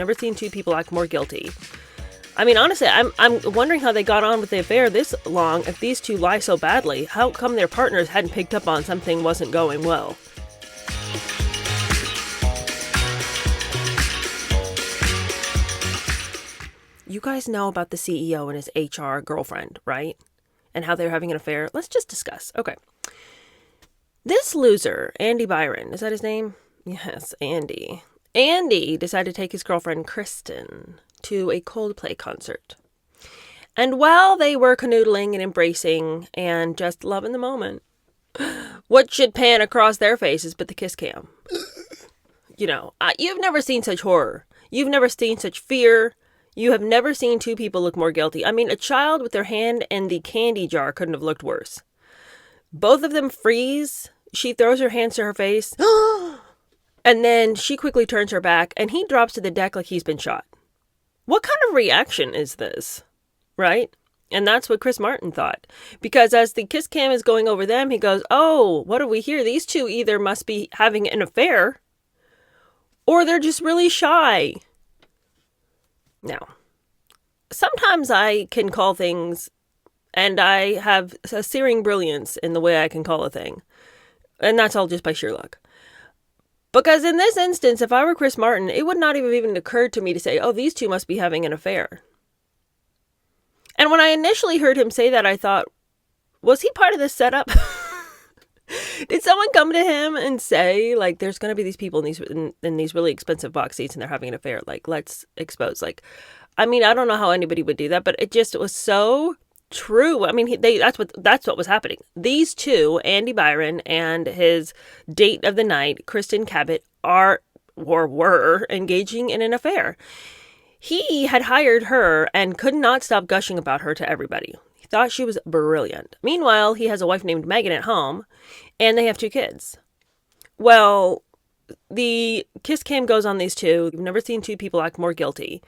never seen two people act more guilty. I mean, honestly, I'm wondering how they got on with the affair this long. If these two lie so badly, how come their partners hadn't picked up on something wasn't going well? You guys know about the CEO and his HR girlfriend, right? And how they're having an affair. Let's just discuss. Okay. This loser, Andy Byron, is that his name? Yes, Andy. Andy decided to take his girlfriend, Kristen, to a Coldplay concert. And while they were canoodling and embracing and just loving the moment, what should pan across their faces but the kiss cam? You know, you've never seen such horror. You've never seen such fear. You have never seen two people look more guilty. I mean, a child with their hand in the candy jar couldn't have looked worse. Both of them freeze. She throws her hands to her face. And then she quickly turns her back and he drops to the deck like he's been shot. What kind of reaction is this? Right? And that's what Chris Martin thought. Because as the kiss cam is going over them, he goes, oh, what do we hear? These two either must be having an affair or they're just really shy. Now, sometimes I can call things, and I have a searing brilliance in the way I can call a thing. And that's all just by sheer luck. Because in this instance, if I were Chris Martin, it would not have even occurred to me to say, oh, these two must be having an affair. And when I initially heard him say that, I thought, was he part of this setup? Did someone come to him and say, like, there's going to be these people in these really expensive box seats and they're having an affair? Like, let's expose. Like, I mean, I don't know how anybody would do that, but it just was so true. I mean, that's what was happening. These two, Andy Byron and his date of the night, Kristen Cabot, were engaging in an affair. He had hired her and could not stop gushing about her to everybody. He thought she was brilliant. Meanwhile, he has a wife named Megan at home, and they have 2 kids. Well, the kiss cam goes on these two. You've never seen two people act more guilty.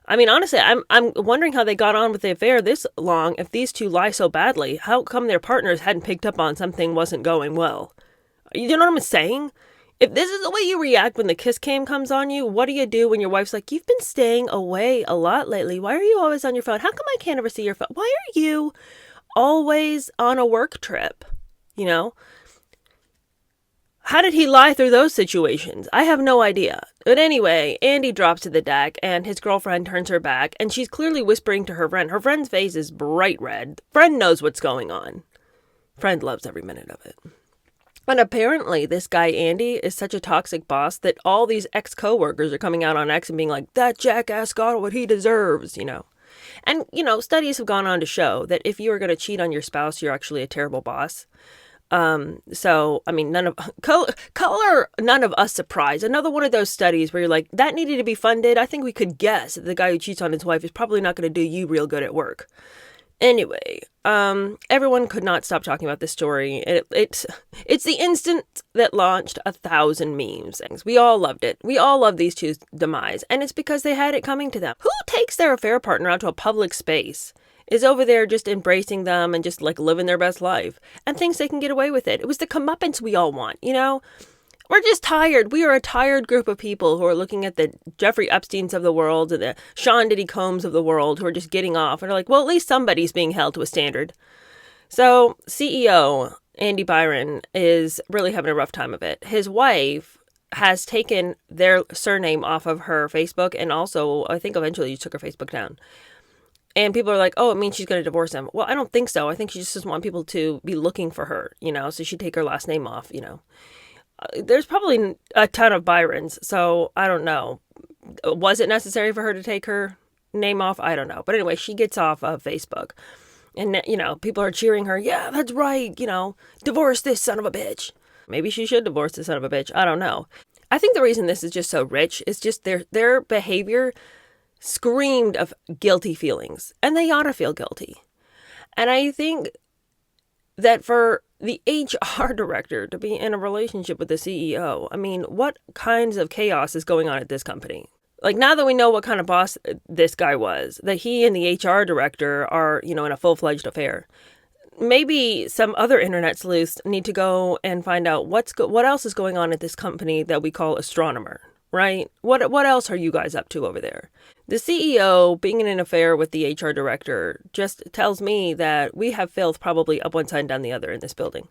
I mean, honestly, I'm wondering how they got on with the affair this long. If these two lie so badly, how come their partners hadn't picked up on something wasn't going well? You know what I'm saying? If this is the way you react when the kiss cam comes on you, what do you do when your wife's like, you've been staying away a lot lately. Why are you always on your phone? How come I can't ever see your phone? Why are you always on a work trip? You know? How did he lie through those situations? I have no idea. But anyway, Andy drops to the deck and his girlfriend turns her back and she's clearly whispering to her friend. Her friend's face is bright red. Friend knows what's going on. Friend loves every minute of it. And apparently this guy, Andy, is such a toxic boss that all these ex-coworkers are coming out on X and being like, that jackass got what he deserves, you know. And, you know, studies have gone on to show that if you are going to cheat on your spouse, you're actually a terrible boss. So, I mean, none of us surprised. Another one of those studies where you're like, that needed to be funded. I think we could guess that the guy who cheats on his wife is probably not going to do you real good at work. Anyway, everyone could not stop talking about this story. It's the instant that launched 1,000 memes. We all loved it. We all love these two's demise. And it's because they had it coming to them. Who takes their affair partner out to a public space, is over there just embracing them and just like living their best life and thinks they can get away with it? It was the comeuppance we all want, you know? We're just tired. We are a tired group of people who are looking at the Jeffrey Epsteins of the world and the Sean Diddy Combs of the world who are just getting off and are like, well, at least somebody's being held to a standard. So CEO Andy Byron is really having a rough time of it. His wife has taken their surname off of her Facebook and also I think eventually she took her Facebook down. And people are like, oh, it means she's going to divorce him. Well, I don't think so. I think she just doesn't want people to be looking for her, you know, so she'd take her last name off, you know. There's probably a ton of Byrons, so I don't know. Was it necessary for her to take her name off? I don't know. But anyway, she gets off of Facebook. And, you know, people are cheering her. Yeah, that's right. You know, divorce this son of a bitch. Maybe she should divorce this son of a bitch. I don't know. I think the reason this is just so rich is just their behavior screamed of guilty feelings. And they ought to feel guilty. And I think that for the HR director to be in a relationship with the CEO, I mean, what kinds of chaos is going on at this company? Like, now that we know what kind of boss this guy was, that he and the HR director are, you know, in a full-fledged affair, maybe some other internet sleuths need to go and find out what else is going on at this company that we call Astronomer. right? What else are you guys up to over there? The CEO being in an affair with the HR director just tells me that we have filth probably up one side and down the other in this building.